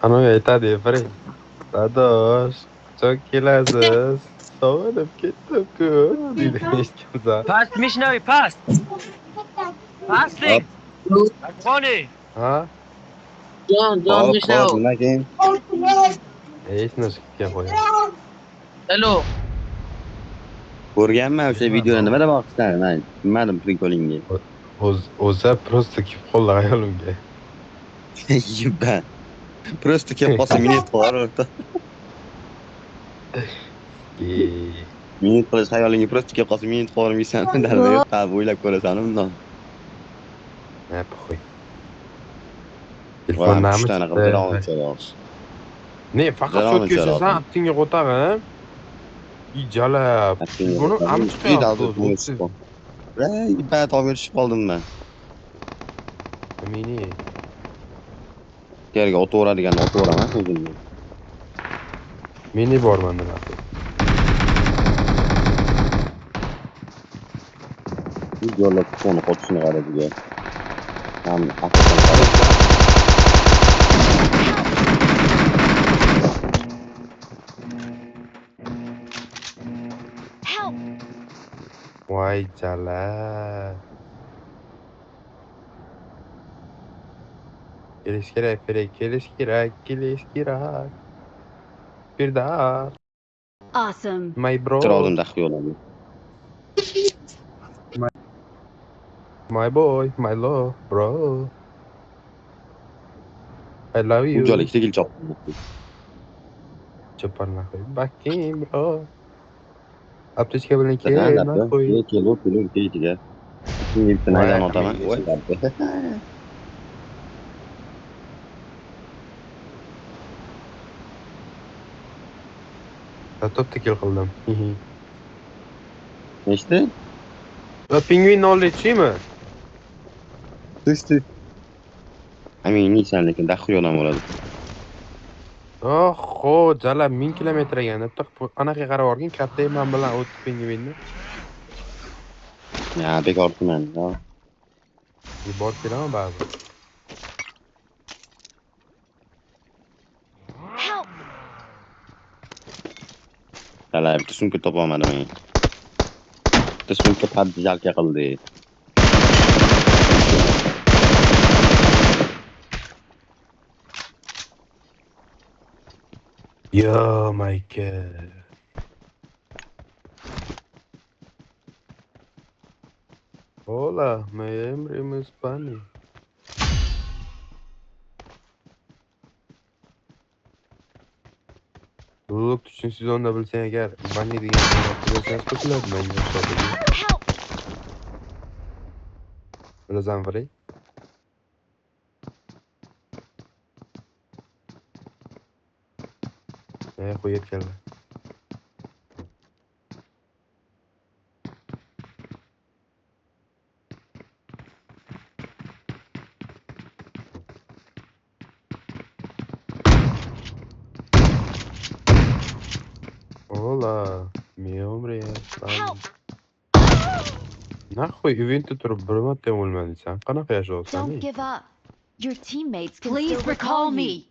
Anavi aytadi Efray, Sadosh, qachon kelasiz? Sovunib ketdim-ku, deydi eshitgansan. Past Mishnavi, past. Hop, Pastlik. Afghoni. Ha? hop, hop, nima keyin? Hech narsa ketgan qo'yadi. Hello. Ko'rganman o'sha videoni, nima demoqchisan? Men tushunmadim prikolingni. O'zi просто kelib qoldi xayolimga. Yibba. Просто kelib qolsa minut qilar o'rta. Minut qilish xayolingga просто kelib qolsa minut qilolmaysanmi? Darda yo'q, ha, o'ylab ko'rasan undan. Ha, puxoy. Va, Telefon nami 3 dana chiqdi. qilib olib Ne, faqat Zararlı so'tga zararlı. o'shasan, tinga qo'tag'im. Ijala. Telefonu ham chiqyapti o'zi. Yibba topga tushib qoldim men. Mini. Yerga o'taveradiganda o'taveraman o'zimni. Mini bor menda. Videolar telefonni qotishini qaradiga. Ham asosdan Voy jala. Kelish kerak, Ferey, kelish kerak. Birda. Awesome. My bro. Tirovdim daxiyolani. My boy, my love, bro. I love you. Unchalik tegil chopdim. Chopar nahvoy. Bakim, bro. Aptechka bilan kel, Qanaqa nahvoy. kelo ketiga. Yigitni aydan otaman. Voy dabbe. Top tekil qildim. Nechta? Va pingvinni oldingmi? Tushdi. Amin yeysan lekin daxiyolam bo'ladi. Oho, jala 1000 kilometrga bitta anaqa qarab o'rgin, katta man bilan o'tib pingvinni. Ya bekor tuman. Bor kelaman baribir. Hala bitta sumka topolmadim men. Bitta sumka padjalka qildi. Yo, my god. Hola, my name is Bunny. Luluk tushunsiz onda bilsang agar Bunny degan bilsangiz qo'shiladi menga hisobiga. Bilasan Frey? Qo'yib keldi. Hola, mi nombre es Bunny. Nahvoy eventda turib bir marta o'lmadingsan? Qanaqa yashayapsan? Don't give up. Your teammates can Please recall me.